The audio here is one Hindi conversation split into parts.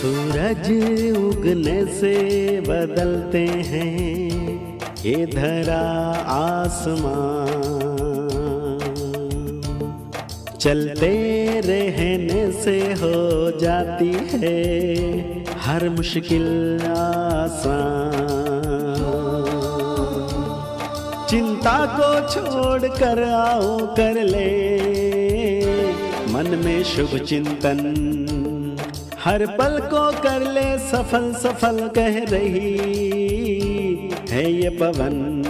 सूरज उगने से बदलते हैं ये धरा आसमान, चलते रहने से हो जाती है हर मुश्किल आसान। चिंता को छोड़ कर आओ कर ले मन में शुभ चिंतन, हर पल को कर ले सफल सफल कह रही है ये पवन।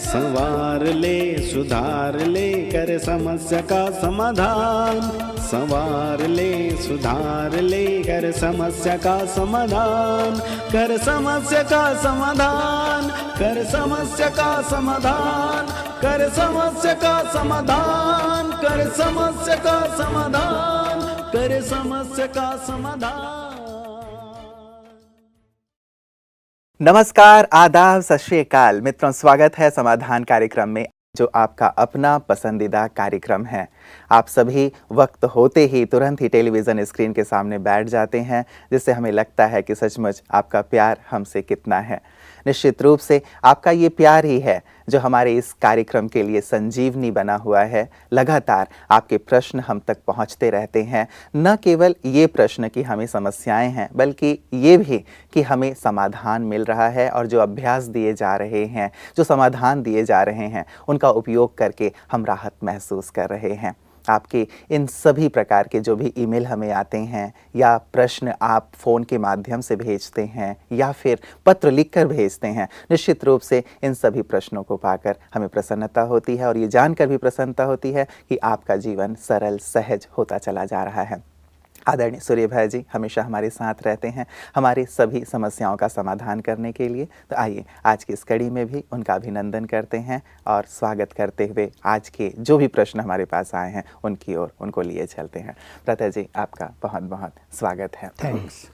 संवार ले सुधार ले कर समस्या का समाधान, संवार ले सुधार ले कर समस्या का समाधान, कर समस्या का समाधान, कर समस्या का समाधान, कर समस्या का समाधान, कर समस्या का समाधान, कर समस्या का समाधान। नमस्कार, आदाब, सत श्री अकाल मित्रों, स्वागत है समाधान कार्यक्रम में, जो आपका अपना पसंदीदा कार्यक्रम है। आप सभी वक्त होते ही तुरंत ही टेलीविज़न स्क्रीन के सामने बैठ जाते हैं, जिससे हमें लगता है कि सचमुच आपका प्यार हमसे कितना है। निश्चित रूप से आपका ये प्यार ही है जो हमारे इस कार्यक्रम के लिए संजीवनी बना हुआ है। लगातार आपके प्रश्न हम तक पहुंचते रहते हैं। न केवल ये प्रश्न कि हमें समस्याएं हैं, बल्कि ये भी कि हमें समाधान मिल रहा है, और जो अभ्यास दिए जा रहे हैं, जो समाधान दिए जा रहे हैं, उनका उपयोग करके हम राहत महसूस कर रहे हैं। आपके इन सभी प्रकार के जो भी ईमेल हमें आते हैं, या प्रश्न आप फ़ोन के माध्यम से भेजते हैं, या फिर पत्र लिखकर भेजते हैं, निश्चित रूप से इन सभी प्रश्नों को पाकर हमें प्रसन्नता होती है, और ये जानकर भी प्रसन्नता होती है कि आपका जीवन सरल सहज होता चला जा रहा है। आदरणीय सूर्य भाई जी हमेशा हमारे साथ रहते हैं हमारी सभी समस्याओं का समाधान करने के लिए। तो आइए आज की इस कड़ी में भी उनका अभिनंदन करते हैं, और स्वागत करते हुए आज के जो भी प्रश्न हमारे पास आए हैं उनकी ओर उनको लिए चलते हैं। प्रथा जी, आपका बहुत बहुत स्वागत है। थैंक्स।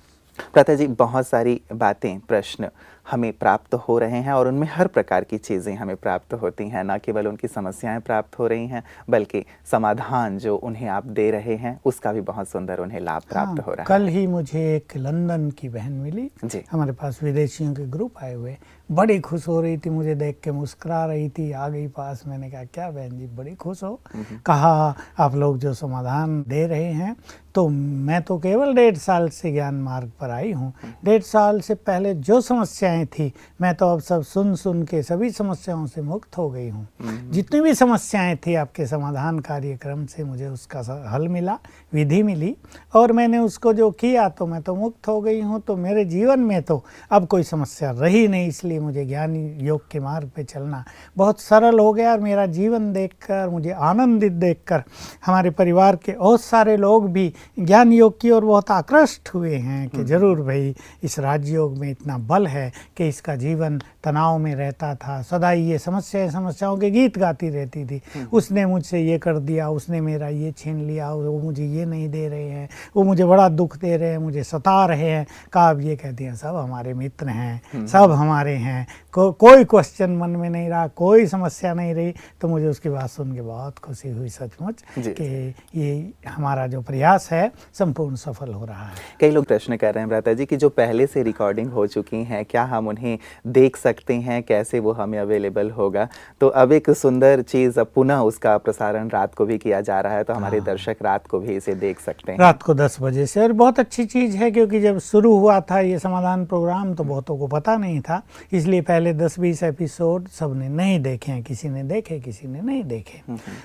प्रथा जी, बहुत सारी बातें, प्रश्न हमें प्राप्त हो रहे हैं, और उनमें हर प्रकार की चीज़ें हमें प्राप्त होती हैं। न केवल उनकी समस्याएं प्राप्त हो रही हैं, बल्कि समाधान जो उन्हें आप दे रहे हैं उसका भी बहुत सुंदर उन्हें लाभ प्राप्त हो रहा है। कल ही मुझे एक लंदन की बहन मिली जी। हमारे पास विदेशियों के ग्रुप आए हुए, बड़ी खुश हो रही थी, मुझे देख के मुस्कुरा रही थी, आ गई पास। मैंने कहा क्या बहन जी बड़ी खुश हो? कहा आप लोग जो समाधान दे रहे हैं, तो मैं तो केवल 1.5 साल से ज्ञान मार्ग पर आई हूँ। 1.5 साल से पहले जो समस्याएं थी, मैं तो अब सब सुन सुन के सभी समस्याओं से मुक्त हो गई हूँ। जितनी भी समस्याएं थी आपके समाधान कार्यक्रम से मुझे उसका हल मिला, विधि मिली, और मैंने उसको जो किया तो मैं तो मुक्त हो गई हूँ। तो मेरे जीवन में तो अब कोई समस्या रही नहीं, इसलिए मुझे ज्ञान योग के मार्ग पे चलना बहुत सरल हो गया। और मेरा जीवन देखकर, मुझे आनंदित देखकर हमारे परिवार के बहुत सारे लोग भी ज्ञान योग की ओर बहुत आकृष्ट हुए हैं कि जरूर भाई इस राजयोग में इतना बल है कि इसका जीवन तनाव में रहता था, सदा ये समस्याओं के गीत गाती रहती थी। उसने मुझसे ये कर दिया, उसने मेरा ये छीन लिया, वो मुझे ये नहीं दे रहे हैं, वो मुझे बड़ा दुख दे रहे हैं, मुझे सता रहे हैं। कहा अब ये कहती हैं सब हमारे मित्र हैं, सब हमारे हैं, कोई क्वेश्चन मन में नहीं रहा, कोई समस्या नहीं रही। तो मुझे उसकी बात सुन के बहुत खुशी हुई सचमुच कि ये हमारा जो प्रयास है संपूर्ण सफल हो रहा है। कई लोग प्रश्न कर रहे हैं भ्राता जी कि जो पहले से रिकॉर्डिंग हो चुकी हैं, क्या हम उन्हें देख सकते हैं, कैसे वो हमें अवेलेबल होगा? तो अब एक सुंदर चीज़, अब पुनः उसका प्रसारण रात को भी किया जा रहा है, तो हमारे दर्शक रात को भी इसे देख सकते हैं, रात को 10 बजे से। और बहुत अच्छी चीज़ है, क्योंकि जब शुरू हुआ था ये समाधान प्रोग्राम तो बहुतों को पता नहीं था, इसलिए पहले 10-20 एपिसोड सबने नहीं देखे हैं। किसी ने देखे, किसी ने नहीं देखे,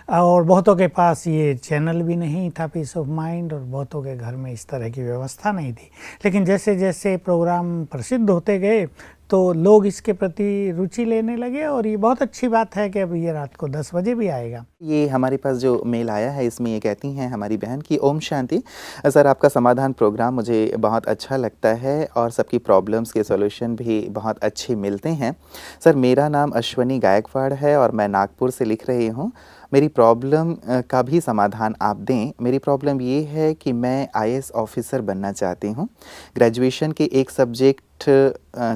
और बहुतों के पास ये चैनल भी नहीं था पीस ऑफ माइंड, और बहुतों के घर में इस तरह की व्यवस्था नहीं थी। लेकिन जैसे जैसे प्रोग्राम प्रसिद्ध होते गए तो लोग इसके प्रति रुचि लेने लगे, और ये बहुत अच्छी बात है कि अब ये रात को 10 बजे भी आएगा। ये हमारे पास जो मेल आया है, इसमें ये कहती हैं हमारी बहन की ओम शांति सर, आपका समाधान प्रोग्राम मुझे बहुत अच्छा लगता है, और सबकी प्रॉब्लम्स के सॉल्यूशन भी बहुत अच्छे मिलते हैं। सर, मेरा नाम अश्वनी गायकवाड़ है, और मैं नागपुर से लिख रही हूँ। मेरी प्रॉब्लम का भी समाधान आप दें। मेरी प्रॉब्लम ये है कि मैं IAS ऑफिसर बनना चाहती हूँ। ग्रेजुएशन के एक सब्जेक्ट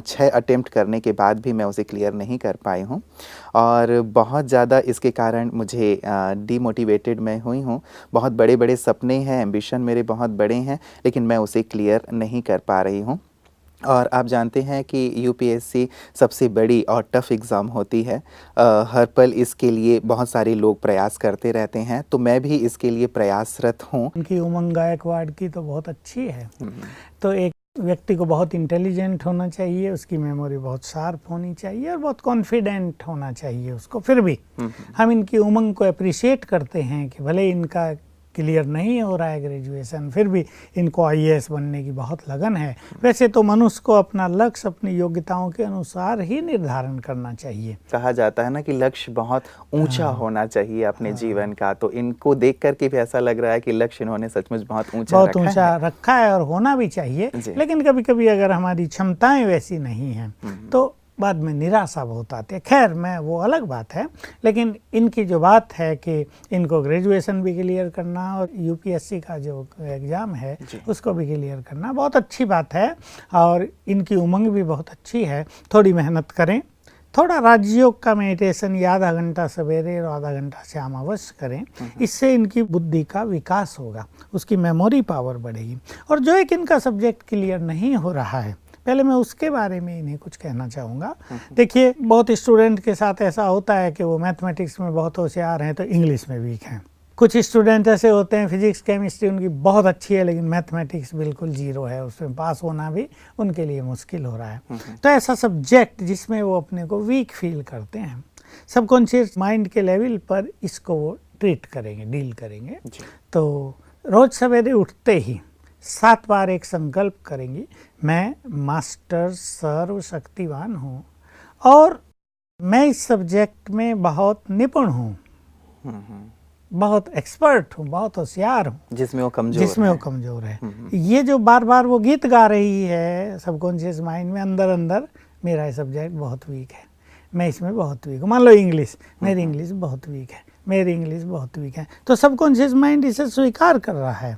6 अटेम्प्ट करने के बाद भी मैं उसे क्लियर नहीं कर पाई हूँ और बहुत ज़्यादा इसके कारण मुझे डीमोटिवेटेड मैं हुई हूँ। बहुत बड़े बड़े सपने हैं, एम्बिशन मेरे बहुत बड़े हैं, लेकिन मैं उसे क्लियर नहीं कर पा रही हूँ। और आप जानते हैं कि यूपीएससी सबसे बड़ी और टफ़ एग्ज़ाम होती है। हर पल इसके लिए बहुत सारे लोग प्रयास करते रहते हैं, तो मैं भी इसके लिए प्रयासरत हूँ। उनकी उमंग गायकवाड़ की तो बहुत अच्छी है। तो एक व्यक्ति को बहुत इंटेलिजेंट होना चाहिए, उसकी मेमोरी बहुत शार्प होनी चाहिए और बहुत कॉन्फिडेंट होना चाहिए उसको। फिर भी हम इनकी उमंग को अप्रिशिएट करते हैं कि भले इनका क्लियर नहीं हो रहा है ग्रेजुएशन, फिर भी इनको आईएएस बनने की बहुत लगन है। वैसे तो मनुष्य को अपना लक्ष्य अपनी योग्यताओं के अनुसार ही निर्धारण करना चाहिए। कहा जाता है ना कि लक्ष्य बहुत ऊंचा होना चाहिए अपने जीवन का, तो इनको देख करके भी ऐसा लग रहा है कि लक्ष्य इन्होंने सचमुच बहुत ऊंचा रखा है और होना भी चाहिए। लेकिन कभी कभी अगर हमारी क्षमताएं वैसी नहीं हैं तो बाद में निराशा बहुत आती है। खैर, मैं वो अलग बात है, लेकिन इनकी जो बात है कि इनको ग्रेजुएशन भी क्लियर करना और यूपीएससी का जो एग्ज़ाम है उसको भी क्लियर करना बहुत अच्छी बात है और इनकी उमंग भी बहुत अच्छी है। थोड़ी मेहनत करें, थोड़ा राजयोग का मेडिटेशन या आधा घंटा सवेरे और आधा घंटा शाम अवश्य करें। इससे इनकी बुद्धि का विकास होगा, उसकी मेमोरी पावर बढ़ेगी। और जो एक इनका सब्जेक्ट क्लियर नहीं हो रहा है, पहले मैं उसके बारे में इन्हें कुछ कहना चाहूँगा। देखिए, बहुत स्टूडेंट के साथ ऐसा होता है कि वो मैथमेटिक्स में बहुत होशियार हैं तो इंग्लिश में वीक हैं। कुछ स्टूडेंट ऐसे होते हैं फिजिक्स केमिस्ट्री उनकी बहुत अच्छी है लेकिन मैथमेटिक्स बिल्कुल जीरो है, उसमें पास होना भी उनके लिए मुश्किल हो रहा है। तो ऐसा सब्जेक्ट जिसमें वो अपने को वीक फील करते हैं, सबकॉन्शियस माइंड के लेवल पर इसको वो ट्रीट करेंगे, डील करेंगे। तो रोज़ सवेरे उठते ही 7 बार एक संकल्प करेंगी, मैं मास्टर सर्वशक्तिवान हूँ और मैं इस सब्जेक्ट में बहुत निपुण हूँ, बहुत एक्सपर्ट हूँ, बहुत होशियार हूँ, जिसमें वो कमज़ोर है। ये जो बार बार वो गीत गा रही है सबकॉन्शियस माइंड में, अंदर अंदर मेरा ये सब्जेक्ट बहुत वीक है, मैं इसमें बहुत वीक हूँ। मान लो इंग्लिश, मेरी इंग्लिश बहुत वीक है, मेरी इंग्लिश बहुत वीक है, तो सबकॉन्शियस माइंड इसे स्वीकार कर रहा है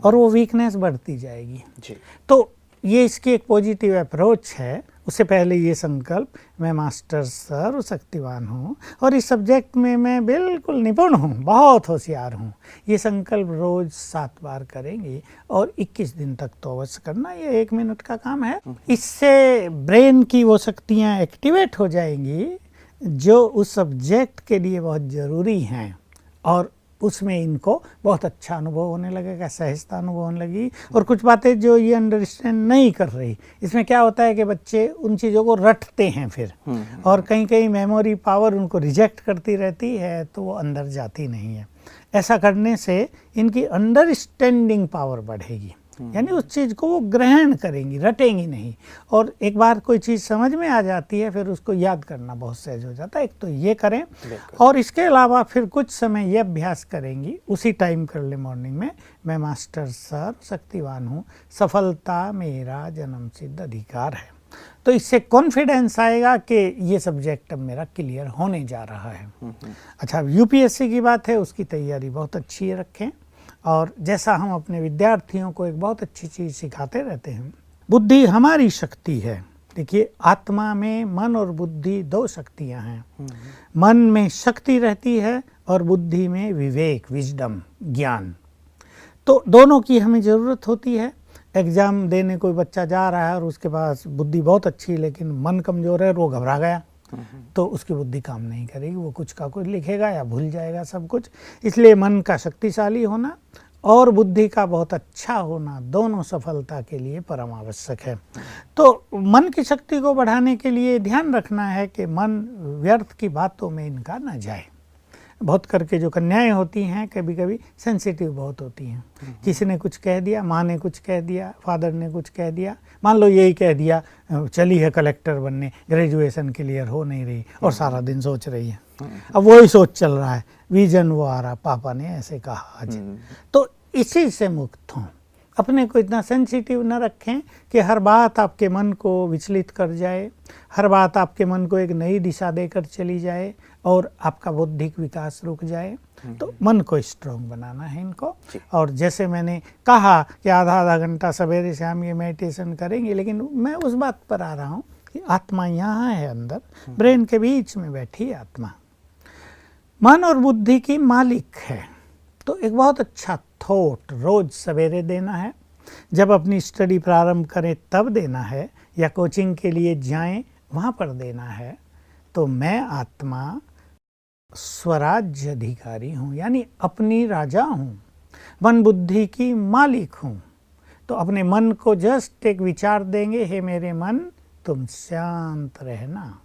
और वो वीकनेस बढ़ती जाएगी। तो ये इसकी एक पॉजिटिव अप्रोच है। उससे पहले ये संकल्प, मैं मास्टर सर्वशक्तिवान हूँ और इस सब्जेक्ट में मैं बिल्कुल निपुण हूँ, बहुत होशियार हूँ, ये संकल्प रोज़ 7 बार करेंगे और 21 दिन तक तो अवश्य करना। ये 1 मिनट का काम है। इससे ब्रेन की वो शक्तियाँ एक्टिवेट हो जाएंगी जो उस सब्जेक्ट के लिए बहुत ज़रूरी हैं और उसमें इनको बहुत अच्छा अनुभव होने लगेगा, सहजता अनुभव होने लगी। और कुछ बातें जो ये अंडरस्टैंड नहीं कर रही, इसमें क्या होता है कि बच्चे उन चीज़ों को रटते हैं फिर और कहीं कहीं मेमोरी पावर उनको रिजेक्ट करती रहती है तो वो अंदर जाती नहीं है। ऐसा करने से इनकी अंडरस्टैंडिंग पावर बढ़ेगी, यानी उस चीज़ को वो ग्रहण करेंगी, रटेंगी नहीं। और एक बार कोई चीज़ समझ में आ जाती है फिर उसको याद करना बहुत सहज हो जाता है। एक तो ये करें और इसके अलावा फिर कुछ समय ये अभ्यास करेंगी, उसी टाइम कर ले मॉर्निंग में, मैं मास्टर सर्वशक्तिवान हूँ, सफलता मेरा जन्मसिद्ध अधिकार है। तो इससे कॉन्फिडेंस आएगा कि ये सब्जेक्ट अब मेरा क्लियर होने जा रहा है। अच्छा, यूपीएससी की बात है, उसकी तैयारी बहुत अच्छी रखें। और जैसा हम अपने विद्यार्थियों को एक बहुत अच्छी चीज़ सिखाते रहते हैं, बुद्धि हमारी शक्ति है। देखिए, आत्मा में मन और बुद्धि 2 शक्तियां हैं। मन में शक्ति रहती है और बुद्धि में विवेक, विजडम, ज्ञान। तो दोनों की हमें ज़रूरत होती है। एग्ज़ाम देने कोई बच्चा जा रहा है और उसके पास बुद्धि बहुत अच्छी है लेकिन मन कमज़ोर है, वो घबरा गया तो उसकी बुद्धि काम नहीं करेगी, वो कुछ का कुछ लिखेगा या भूल जाएगा सब कुछ। इसलिए मन का शक्तिशाली होना और बुद्धि का बहुत अच्छा होना दोनों सफलता के लिए परम आवश्यक है। तो मन की शक्ति को बढ़ाने के लिए ध्यान रखना है कि मन व्यर्थ की बातों में इनका न जाए। बहुत करके जो कन्याएं होती हैं कभी कभी सेंसिटिव बहुत होती हैं, किसी ने कुछ कह दिया, माँ ने कुछ कह दिया, फादर ने कुछ कह दिया, मान लो यही कह दिया चली है कलेक्टर बनने, ग्रेजुएशन क्लियर हो नहीं रही और सारा दिन सोच रही है। अब वही सोच चल रहा है, विजन वो आ रहा, पापा ने ऐसे कहा आज। तो इसी से मुक्त हों, अपने को इतना सेंसिटिव न रखें कि हर बात आपके मन को विचलित कर जाए, हर बात आपके मन को एक नई दिशा देकर चली जाए और आपका बौद्धिक विकास रुक जाए। तो मन को स्ट्रॉन्ग बनाना है इनको। और जैसे मैंने कहा कि आधा घंटा सवेरे शाम ये मेडिटेशन करेंगे, लेकिन मैं उस बात पर आ रहा हूँ कि आत्मा यहाँ है अंदर, ब्रेन के बीच में बैठी आत्मा मन और बुद्धि की मालिक है। तो एक बहुत अच्छा थॉट रोज सवेरे देना है, जब अपनी स्टडी प्रारंभ करें तब देना है, या कोचिंग के लिए जाएं वहाँ पर देना है। तो मैं आत्मा स्वराज्य अधिकारी हूँ, यानी अपनी राजा हूँ, मन बुद्धि की मालिक हूँ। तो अपने मन को जस्ट एक विचार देंगे, हे मेरे मन तुम शांत रहना।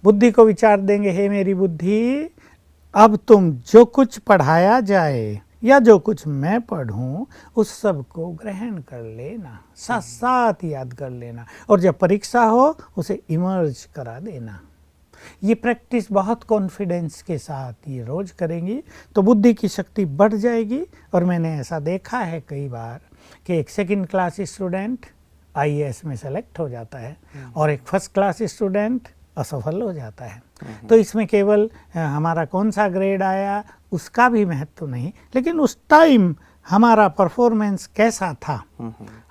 बुद्धि को विचार देंगे, हे मेरी बुद्धि अब तुम जो कुछ पढ़ाया जाए या जो कुछ मैं पढ़ूं उस सब को ग्रहण कर लेना, साथ साथ याद कर लेना, और जब परीक्षा हो उसे इमर्ज करा देना। ये प्रैक्टिस बहुत कॉन्फिडेंस के साथ ये रोज करेंगी तो बुद्धि की शक्ति बढ़ जाएगी। और मैंने ऐसा देखा है कई बार कि एक सेकंड क्लास स्टूडेंट IAS में सेलेक्ट हो जाता है और एक फर्स्ट क्लास स्टूडेंट असफल हो जाता है। तो इसमें केवल हमारा कौन सा ग्रेड आया उसका भी महत्व नहीं, लेकिन उस टाइम हमारा परफॉर्मेंस कैसा था,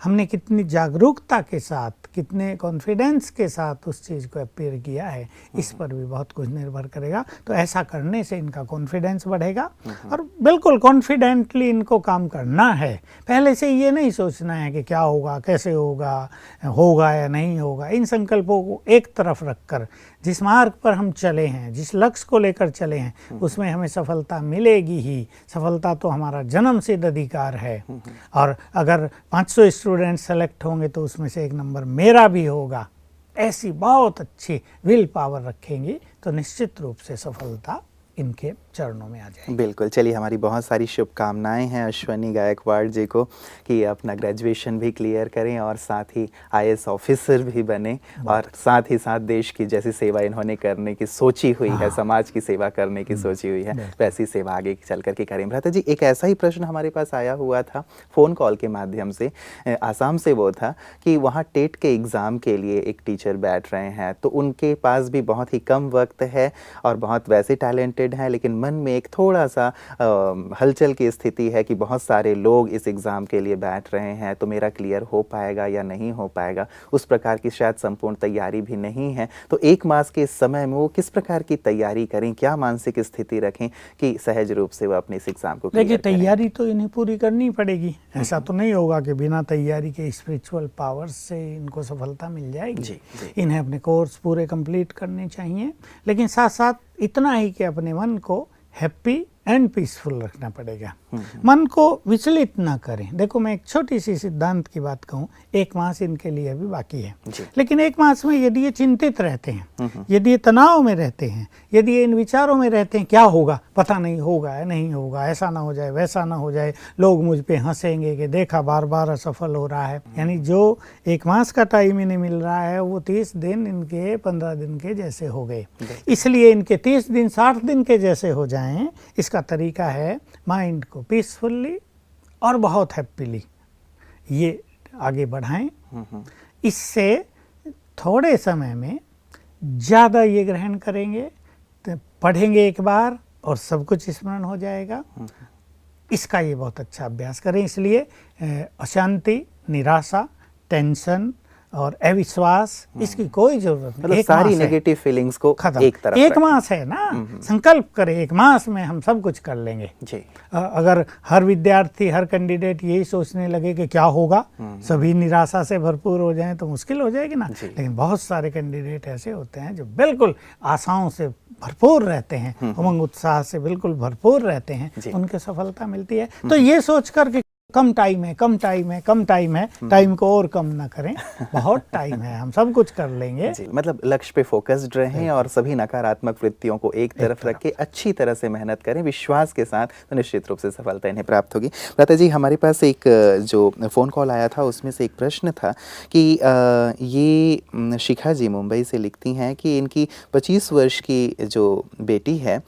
हमने कितनी जागरूकता के साथ, कितने कॉन्फिडेंस के साथ उस चीज़ को अपीयर किया है, इस पर भी बहुत कुछ निर्भर करेगा। तो ऐसा करने से इनका कॉन्फिडेंस बढ़ेगा और बिल्कुल कॉन्फिडेंटली इनको काम करना है। पहले से ये नहीं सोचना है कि क्या होगा, कैसे होगा, होगा या नहीं होगा। इन संकल्पों को एक तरफ रखकर जिस मार्ग पर हम चले हैं, जिस लक्ष्य को लेकर चले हैं, उसमें हमें सफलता मिलेगी ही। सफलता तो हमारा जन्म सिद्ध अधिकार है, और अगर 500 स्टूडेंट सेलेक्ट होंगे तो उसमें से एक नंबर मेरा भी होगा। ऐसी बहुत अच्छी विल पावर रखेंगी तो निश्चित रूप से सफलता इनके चरणों में आ जाएगी। बिल्कुल। चलिए, हमारी बहुत सारी शुभकामनाएं हैं अश्वनी गायकवाड़ जी को कि अपना ग्रेजुएशन भी क्लियर करें और साथ ही IAS ऑफिसर भी बने, और साथ ही साथ देश की जैसी सेवा इन्होंने करने की सोची हुई है, समाज की सेवा करने की सोची हुई है, वैसी सेवा आगे चल कर के करें। भ्राता जी, एक ऐसा ही प्रश्न हमारे पास आया हुआ था फ़ोन कॉल के माध्यम से, आसाम से वो था कि वहाँ टेट के एग्ज़ाम के लिए एक टीचर बैठ रहे हैं, तो उनके पास भी बहुत ही कम वक्त है और बहुत वैसे टैलेंटेड हैं, लेकिन मन में एक थोड़ा सा हलचल की स्थिति है कि बहुत सारे लोग इस एग्ज़ाम के लिए बैठ रहे हैं, तो मेरा क्लियर हो पाएगा या नहीं हो पाएगा, उस प्रकार की शायद संपूर्ण तैयारी भी नहीं है। तो 1 मास के समय में वो किस प्रकार की तैयारी करें, क्या मानसिक स्थिति रखें कि सहज रूप से वो अपने इस एग्ज़ाम को क्लियर करें? देखिए, तैयारी तो इन्हें पूरी करनी पड़ेगी। ऐसा तो नहीं होगा कि बिना तैयारी के स्पिरिचुअल पावर्स से इनको सफलता मिल जाएगी। जी। इन्हें अपने कोर्स पूरे कंप्लीट करने चाहिए, लेकिन साथ साथ इतना ही कि अपने मन को हैप्पी एंड पीसफुल रखना पड़ेगा। मन को विचलित ना करें। देखो, मैं एक छोटी सी सिद्धांत की बात कहूँ, 1 मास इनके लिए अभी बाकी है, लेकिन 1 मास में यदि ये चिंतित रहते हैं, यदि ये तनाव में रहते हैं, यदि ये इन विचारों में रहते हैं, क्या होगा, पता नहीं होगा या नहीं होगा, ऐसा ना हो जाए, वैसा ना हो जाए, लोग मुझ पे हंसेंगे कि देखा बार बार असफल हो रहा है। यानी जो 1 मास का टाइम इन्हें मिल रहा है वो 30 दिन इनके 15 दिन के जैसे हो गए। इसलिए इनके 30 दिन 60 दिन के जैसे हो जाएं। इसका तरीका है माइंड को पीसफुली और बहुत हैप्पीली ये आगे बढ़ाएं। इससे थोड़े समय में ज़्यादा ये ग्रहण करेंगे, तो पढ़ेंगे एक बार और सब कुछ स्मरण हो जाएगा। इसका ये बहुत अच्छा अभ्यास करें। इसलिए अशांति, निराशा, टेंशन और अविश्वास, इसकी कोई जरूरत नहीं। मतलब सारी नेगेटिव फीलिंग्स को एक तरफ 1 मास है ना, संकल्प करें 1 मास में हम सब कुछ कर लेंगे जी। अगर हर विद्यार्थी, हर कैंडिडेट यही सोचने लगे कि क्या होगा, सभी निराशा से भरपूर हो जाएं तो मुश्किल हो जाएगी ना। लेकिन बहुत सारे कैंडिडेट ऐसे होते हैं जो बिल्कुल आशाओं से भरपूर रहते हैं, उमंग उत्साह से बिल्कुल भरपूर रहते हैं, उनके सफलता मिलती है। तो ये सोच कर के कम टाइम है, कम टाइम है, कम टाइम है, टाइम को और कम ना करें, बहुत टाइम है, हम सब कुछ कर लेंगे। मतलब लक्ष्य पे फोकस्ड रहें और सभी नकारात्मक वृत्तियों को एक तरफ रख के अच्छी तरह से मेहनत करें विश्वास के साथ, तो निश्चित रूप से सफलता इन्हें प्राप्त होगी। भ्राता जी, हमारे पास एक जो फ़ोन कॉल आया था उसमें से एक प्रश्न था कि ये शिखा जी मुंबई से लिखती हैं कि इनकी 25 वर्ष की जो बेटी है,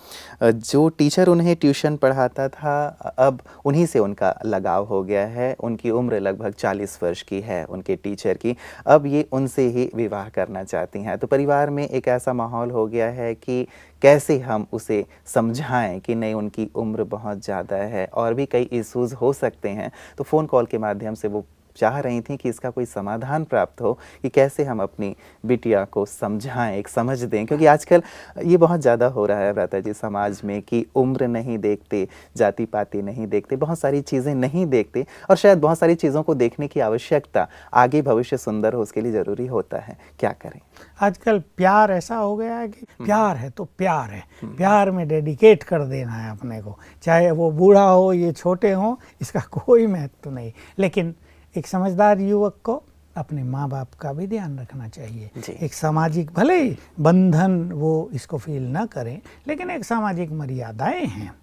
जो टीचर उन्हें ट्यूशन पढ़ाता था, अब उन्हीं से उनका लगाव हो गया है। उनकी उम्र लगभग 40 वर्ष की है उनके टीचर की, अब ये उनसे ही विवाह करना चाहती हैं। तो परिवार में एक ऐसा माहौल हो गया है कि कैसे हम उसे समझाएं कि नहीं, उनकी उम्र बहुत ज़्यादा है और भी कई इश्यूज़ हो सकते हैं। तो फ़ोन कॉल के माध्यम से वो चाह रही थी कि इसका कोई समाधान प्राप्त हो कि कैसे हम अपनी बिटिया को समझाएं, एक समझ दें, क्योंकि आजकल ये बहुत ज़्यादा हो रहा है भ्राता जी समाज में कि उम्र नहीं देखते, जाति पाति नहीं देखते, बहुत सारी चीज़ें नहीं देखते, और शायद बहुत सारी चीज़ों को देखने की आवश्यकता आगे भविष्य सुंदर हो उसके लिए ज़रूरी होता है। क्या करें? आजकल प्यार ऐसा हो गया है कि प्यार है तो प्यार है, प्यार में डेडिकेट कर देना है अपने को, चाहे वो बूढ़ा हो ये छोटे हो, इसका कोई महत्व नहीं। लेकिन एक समझदार युवक को अपने माँ बाप का भी ध्यान रखना चाहिए। एक सामाजिक, भले ही बंधन वो इसको फील ना करें, लेकिन एक सामाजिक मर्यादाएं हैं।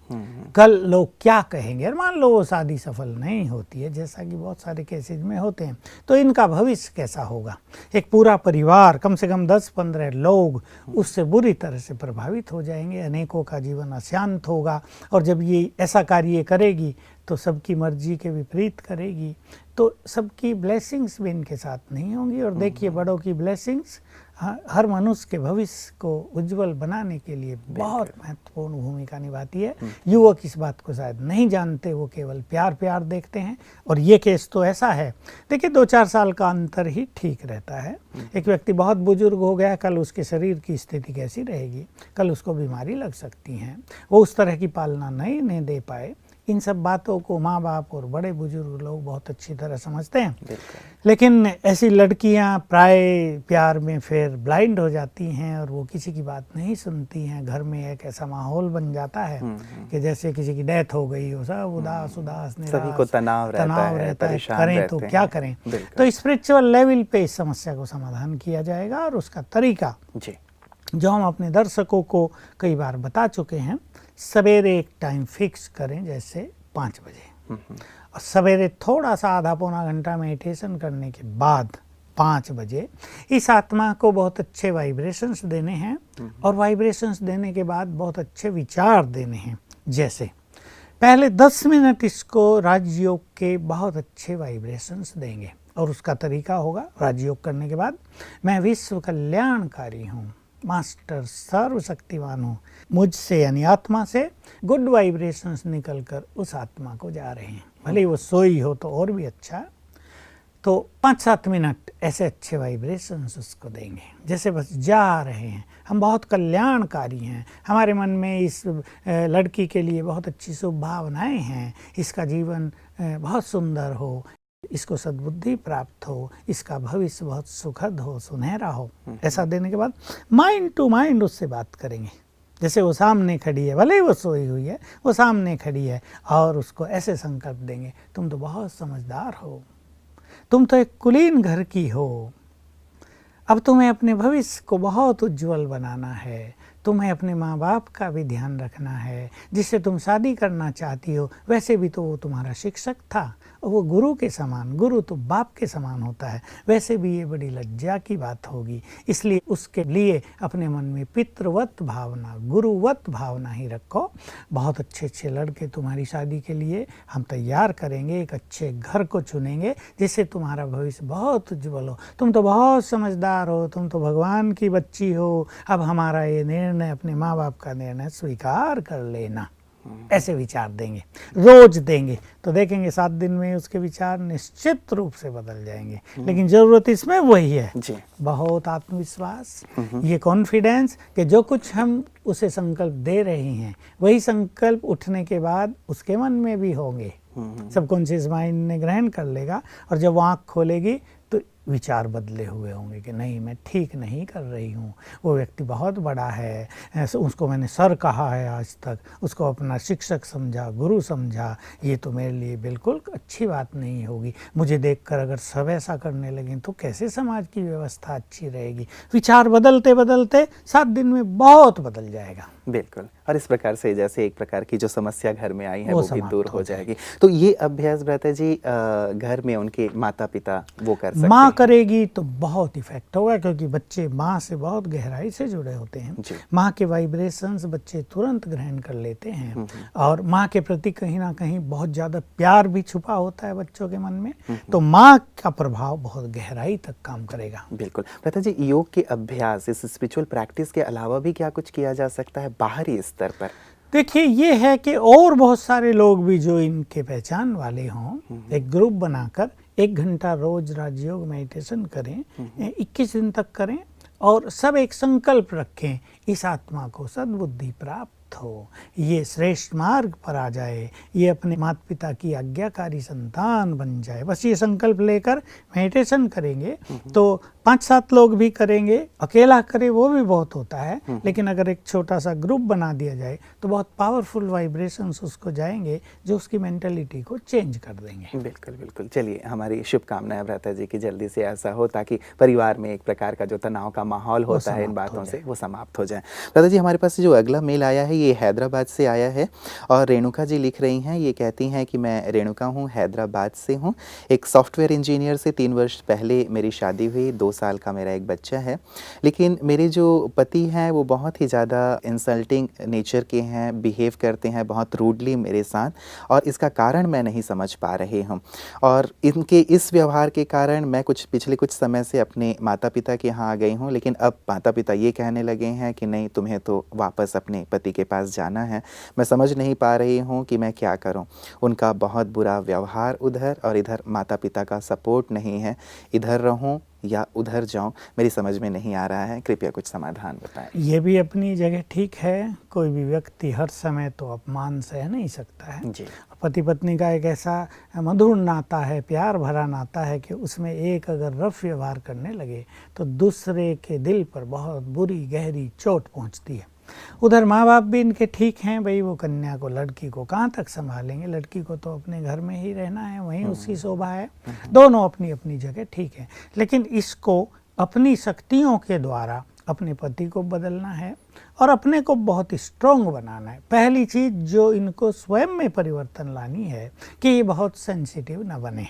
कल लोग क्या कहेंगे, और मान लो वो शादी सफल नहीं होती है, जैसा कि बहुत सारे केसेज में होते हैं, तो इनका भविष्य कैसा होगा? एक पूरा परिवार, कम से कम 10-15 लोग उससे बुरी तरह से प्रभावित हो जाएंगे, अनेकों का जीवन अशांत होगा। और जब ये ऐसा कार्य करेगी तो सबकी मर्जी के विपरीत करेगी, तो सबकी ब्लेसिंग्स भी इनके साथ नहीं होंगी। और देखिए, बड़ों की ब्लेसिंग्स हर मनुष्य के भविष्य को उज्जवल बनाने के लिए बहुत महत्वपूर्ण भूमिका निभाती है। युवक इस बात को शायद नहीं जानते, वो केवल प्यार प्यार देखते हैं। और ये केस तो ऐसा है, देखिए 2-4 साल का अंतर ही ठीक रहता है। एक व्यक्ति बहुत बुजुर्ग हो गया, कल उसके शरीर की स्थिति कैसी रहेगी, कल उसको बीमारी लग सकती है, वो उस तरह की पालना नहीं दे पाए। इन सब बातों को माँ बाप और बड़े बुजुर्ग लोग बहुत अच्छी तरह समझते हैं। लेकिन ऐसी लड़कियां प्राय प्यार में फिर ब्लाइंड हो जाती हैं और वो किसी की बात नहीं सुनती हैं। घर में एक ऐसा माहौल बन जाता है कि जैसे किसी की डेथ हो गई हो, सब उदास निराश, सभी को तनाव रहता है, करें तो क्या करें। तो स्पिरिचुअल लेवल पे इस समस्या को समाधान किया जाएगा। और उसका तरीका जो हम अपने दर्शकों को कई बार बता चुके हैं, सवेरे एक टाइम फिक्स करें, जैसे 5 बजे, और सवेरे थोड़ा सा आधा पौना घंटा मेडिटेशन करने के बाद 5 बजे इस आत्मा को बहुत अच्छे वाइब्रेशंस देने हैं। और वाइब्रेशंस देने के बाद बहुत अच्छे विचार देने हैं। जैसे पहले 10 मिनट इसको राजयोग के बहुत अच्छे वाइब्रेशंस देंगे, और उसका तरीका होगा, राजयोग करने के बाद, मैं विश्व कल्याणकारी हूँ, मास्टर सर्वशक्तिमान हूँ, मुझसे यानी आत्मा से गुड वाइब्रेशंस निकलकर उस आत्मा को जा रहे हैं। भले वो सोई हो तो और भी अच्छा। तो 5-7 मिनट ऐसे अच्छे वाइब्रेशंस उसको देंगे, जैसे बस जा रहे हैं, हम बहुत कल्याणकारी हैं, हमारे मन में इस लड़की के लिए बहुत अच्छी शुभ भावनाएं हैं, इसका जीवन बहुत सुंदर हो, इसको सद्बुद्धि प्राप्त हो, इसका भविष्य बहुत सुखद हो, सुनहरा हो। ऐसा देने के बाद माइंड टू माइंड उससे बात करेंगे, जैसे वो सामने खड़ी है, भले ही वो सोई हुई है, वो सामने खड़ी है, और उसको ऐसे संकल्प देंगे, तुम तो बहुत समझदार हो, तुम तो एक कुलीन घर की हो, अब तुम्हें अपने भविष्य को बहुत उज्जवल बनाना है, तुम्हें अपने माँ बाप का भी ध्यान रखना है, जिससे तुम शादी करना चाहती हो, वैसे भी तो वो तुम्हारा शिक्षक था, और वो गुरु के समान, गुरु तो बाप के समान होता है, वैसे भी ये बड़ी लज्जा की बात होगी, इसलिए उसके लिए अपने मन में पितृवत भावना, गुरुवत भावना ही रखो। बहुत अच्छे लड़के तुम्हारी शादी के लिए हम तैयार करेंगे, एक अच्छे घर को चुनेंगे, जिससे तुम्हारा भविष्य बहुत उज्जवल हो, तुम तो बहुत समझदार हो, तुम तो भगवान की बच्ची हो, अब हमारा ये निर्णय, अपने माँ बाप का निर्णय स्वीकार कर लेना। ऐसे विचार देंगे, रोज देंगे, तो देखेंगे 7 दिन में उसके विचार निश्चित रूप से बदल जाएंगे। लेकिन जरूरत इसमें वही है जी, बहुत आत्मविश्वास, ये कॉन्फिडेंस कि जो कुछ हम उसे संकल्प दे रहे हैं, वही संकल्प उठने के बाद उसके मन में भी होंगे, सबकॉन्शियस माइंड ने ग्रहण कर लेगा, और जब वो आँख खोलेगी तो विचार बदले हुए होंगे कि नहीं, मैं ठीक नहीं कर रही हूँ, वो व्यक्ति बहुत बड़ा है, उसको मैंने सर कहा है आज तक, उसको अपना शिक्षक समझा, गुरु समझा, ये तो मेरे लिए बिल्कुल अच्छी बात नहीं होगी, मुझे देखकर अगर सब ऐसा करने लगें तो कैसे समाज की व्यवस्था अच्छी रहेगी। विचार बदलते बदलते 7 दिन में बहुत बदल जाएगा। बिल्कुल, और इस प्रकार से जैसे एक प्रकार की जो समस्या घर में आई है वो भी दूर हो जाएगी। तो ये अभ्यास भ्राता जी घर में उनके माता पिता वो कर सकते हैं? माँ करेगी तो बहुत इफेक्ट होगा, क्योंकि बच्चे माँ से बहुत गहराई से जुड़े होते हैं। माँ के वाइब्रेशंस बच्चे तुरंत ग्रहण कर लेते हैं, और माँ के प्रति कहीं ना कहीं बहुत ज़्यादा प्यार भी छुपा होता है बच्चों के मन में, तो माँ का प्रभाव बहुत गहराई तक काम करेगा। बिल्कुल भ्राता जी, योग के अभ्यास, इस स्पिरिचुअल प्रैक्टिस के अलावा भी क्या कुछ किया जा सकता है बाहरी स्तर पर? देखिए, ये है कि और बहुत सारे लोग भी जो इनके पहचान वाले हों, एक ग्रुप बनाकर 1 घंटा रोज राजयोग मेडिटेशन करें, 21 दिन तक करें और सब एक संकल्प रखें, इस आत्मा को सद्बुद्धि प्राप्त हो, ये श्रेष्ठ मार्ग पर आ जाए, ये अपने माता पिता की आज्ञाकारी संतान बन जाए। बस ये संकल्प लेकर मेडिटेशन करेंगे तो 5-7 लोग भी करेंगे, अकेला करे वो भी बहुत होता है, लेकिन अगर एक छोटा सा ग्रुप बना दिया जाए तो बहुत पावरफुल वाइब्रेशंस उसको जाएंगे जो उसकी मेंटालिटी को चेंज कर देंगे। बिल्कुल बिल्कुल। चलिए, हमारी शुभकामनाएं भ्राता जी की जल्दी से ऐसा हो ताकि परिवार में एक प्रकार का जो तनाव का माहौल होता है इन बातों से वो समाप्त हो जाए। भ्राता जी, हमारे पास जो अगला मेल आया है ये हैदराबाद से आया है और रेणुका जी लिख रही हैं। ये कहती हैं कि मैं रेणुका हूँ, हैदराबाद से हूँ, एक सॉफ्टवेयर इंजीनियर से 3 वर्ष पहले मेरी शादी हुई, 2 साल का मेरा एक बच्चा है। लेकिन मेरे जो पति हैं वो बहुत ही ज़्यादा इंसल्टिंग नेचर के हैं, बिहेव करते हैं बहुत रूडली मेरे साथ, और इसका कारण मैं नहीं समझ पा रही हूँ। और इनके इस व्यवहार के कारण मैं पिछले कुछ समय से अपने माता पिता के यहाँ आ गई हूँ, लेकिन अब माता पिता ये कहने लगे हैं कि नहीं, तुम्हें तो वापस अपने पति के पास जाना है। मैं समझ नहीं पा रही हूँ कि मैं क्या करूँ। उनका बहुत बुरा व्यवहार उधर, और इधर माता पिता का सपोर्ट नहीं है। इधर रहूँ या उधर जाऊं, मेरी समझ में नहीं आ रहा है, कृपया कुछ समाधान बताएं। ये भी अपनी जगह ठीक है, कोई भी व्यक्ति हर समय तो अपमान सह नहीं सकता है जी। पति पत्नी का एक ऐसा मधुर नाता है, प्यार भरा नाता है कि उसमें एक अगर रफ व्यवहार करने लगे तो दूसरे के दिल पर बहुत बुरी गहरी चोट पहुंचती है। उधर माँ बाप भी इनके ठीक हैं, भाई वो कन्या को, लड़की को कहाँ तक संभालेंगे, लड़की को तो अपने घर में ही रहना है, वहीं उसकी शोभा है। दोनों अपनी अपनी जगह ठीक है, लेकिन इसको अपनी शक्तियों के द्वारा अपने पति को बदलना है और अपने को बहुत स्ट्रॉन्ग बनाना है। पहली चीज़ जो इनको स्वयं में परिवर्तन लानी है कि ये बहुत सेंसिटिव न बने।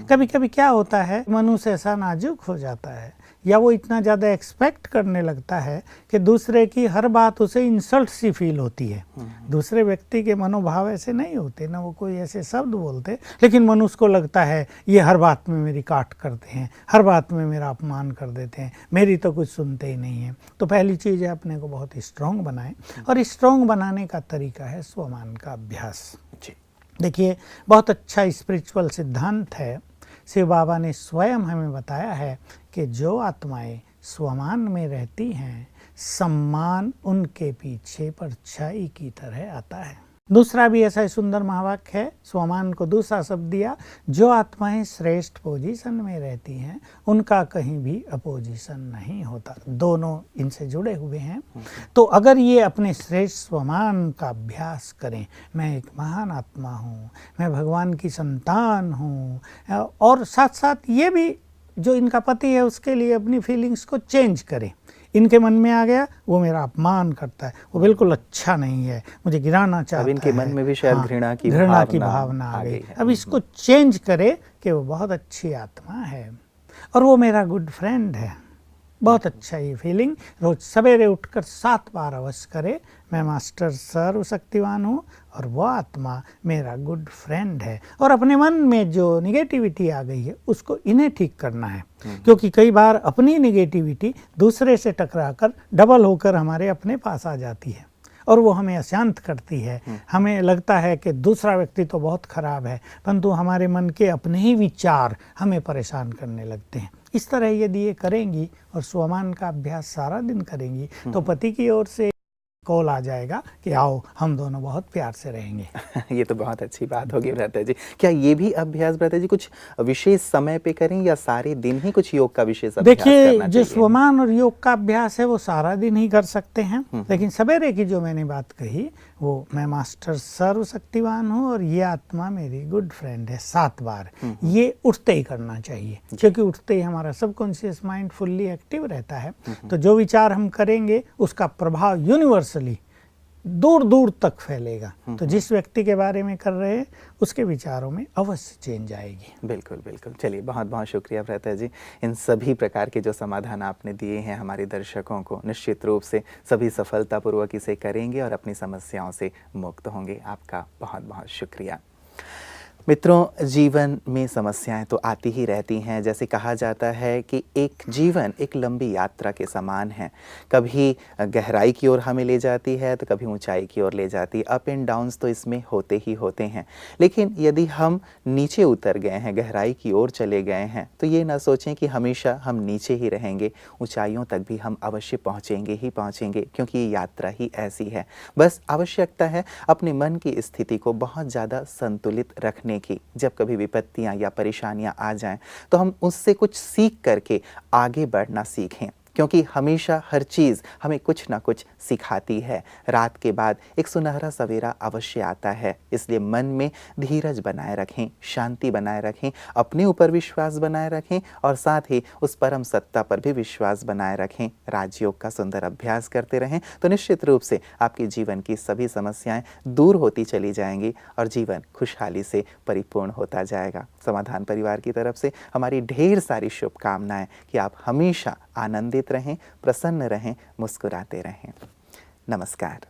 कभी कभी क्या होता है, मनुष्य ऐसा नाजुक हो जाता है या वो इतना ज़्यादा एक्सपेक्ट करने लगता है कि दूसरे की हर बात उसे इंसल्ट सी फील होती है। दूसरे व्यक्ति के मनोभाव ऐसे नहीं होते, ना वो कोई ऐसे शब्द बोलते, लेकिन मनुष्य को लगता है ये हर बात में मेरी काट करते हैं, हर बात में मेरा अपमान कर देते हैं, मेरी तो कुछ सुनते ही नहीं है। तो पहली चीज़ है अपने को बहुत स्ट्रॉन्ग बनाएं, और स्ट्रॉन्ग बनाने का तरीका है स्वमान का अभ्यास। देखिए, बहुत अच्छा स्पिरिचुअल सिद्धांत है, शिव बाबा ने स्वयं हमें बताया है कि जो आत्माएं स्वमान में रहती हैं, सम्मान उनके पीछे परछाई की तरह आता है। दूसरा भी ऐसा ही सुंदर महावाक्य है, स्वमान को दूसरा शब्द दिया, जो आत्माएं श्रेष्ठ पोजीशन में रहती हैं उनका कहीं भी अपोजिशन नहीं होता। दोनों इनसे जुड़े हुए हैं। तो अगर ये अपने श्रेष्ठ स्वमान का अभ्यास करें, मैं एक महान आत्मा हूँ, मैं भगवान की संतान हूँ, और साथ साथ ये भी जो इनका पति है उसके लिए अपनी फीलिंग्स को चेंज करें। इनके मन में आ गया वो मेरा अपमान करता है, वो बिल्कुल अच्छा नहीं है, मुझे गिराना चाहता है, इनके मन में भी शायद घृणा की भावना आ गई। अब इसको चेंज करे कि वो बहुत अच्छी आत्मा है और वो मेरा गुड फ्रेंड है। बहुत अच्छा ये फीलिंग रोज सवेरे उठकर 7 बार अवश्य करे, मैं मास्टर सर्वशक्तिवान हूँ और वो आत्मा मेरा गुड फ्रेंड है। और अपने मन में जो निगेटिविटी आ गई है उसको इन्हें ठीक करना है, क्योंकि कई बार अपनी निगेटिविटी दूसरे से टकराकर डबल होकर हमारे अपने पास आ जाती है और वो हमें अशांत करती है। हमें लगता है कि दूसरा व्यक्ति तो बहुत खराब है, परंतु हमारे मन के अपने ही विचार हमें परेशान करने लगते हैं। इस तरह यदि ये करेंगी और स्वमान का अभ्यास सारा दिन करेंगी तो पति की ओर से कॉल आ जाएगा कि आओ हम दोनों बहुत प्यार से रहेंगे। ये तो बहुत अच्छी बात होगी भ्राता जी। क्या ये भी अभ्यास भ्राता जी कुछ विशेष समय पे करें या सारे दिन ही कुछ योग का विशेष अभ्यास करना चाहिए? देखिए, जो स्वमान और योग का अभ्यास है वो सारा दिन ही कर सकते हैं, लेकिन सवेरे की जो मैंने बात कही वो मैं मास्टर सर्वशक्तिवान हूँ और ये आत्मा मेरी गुड फ्रेंड है 7 बार, ये उठते ही करना चाहिए, क्योंकि उठते ही हमारा सबकॉन्शियस माइंड फुल्ली एक्टिव रहता है। तो जो विचार हम करेंगे उसका प्रभाव यूनिवर्सली दूर दूर तक फैलेगा। तो जिस व्यक्ति के बारे में कर रहे हैं उसके विचारों में अवश्य चेंज आएगी। बिल्कुल बिल्कुल। चलिए, बहुत बहुत शुक्रिया भ्राता जी, इन सभी प्रकार के जो समाधान आपने दिए हैं हमारे दर्शकों को, निश्चित रूप से सभी सफलतापूर्वक इसे करेंगे और अपनी समस्याओं से मुक्त होंगे। आपका बहुत बहुत शुक्रिया। मित्रों, जीवन में समस्याएं तो आती ही रहती हैं। जैसे कहा जाता है कि एक जीवन एक लंबी यात्रा के समान है। कभी गहराई की ओर हमें ले जाती है तो कभी ऊंचाई की ओर ले जाती है। अप एंड डाउन्स तो इसमें होते ही होते हैं। लेकिन यदि हम नीचे उतर गए हैं, गहराई की ओर चले गए हैं, तो ये ना सोचें कि हमेशा हम नीचे ही रहेंगे। ऊंचाइयों तक भी हम अवश्य पहुँचेंगे ही पहुँचेंगे, क्योंकि ये यात्रा ही ऐसी है। बस आवश्यकता है अपने मन की स्थिति को बहुत ज़्यादा संतुलित रखने की। जब कभी विपत्तियां या परेशानियां आ जाएं तो हम उससे कुछ सीख करके आगे बढ़ना सीखें, क्योंकि हमेशा हर चीज़ हमें कुछ ना कुछ सिखाती है। रात के बाद एक सुनहरा सवेरा अवश्य आता है। इसलिए मन में धीरज बनाए रखें, शांति बनाए रखें, अपने ऊपर विश्वास बनाए रखें और साथ ही उस परम सत्ता पर भी विश्वास बनाए रखें। राजयोग का सुंदर अभ्यास करते रहें तो निश्चित रूप से आपके जीवन की सभी समस्याएं दूर होती चली जाएंगी और जीवन खुशहाली से परिपूर्ण होता जाएगा। समाधान परिवार की तरफ से हमारी ढेर सारी शुभकामनाएं कि आप हमेशा आनंदित रहें, प्रसन्न रहें, मुस्कुराते रहें। नमस्कार।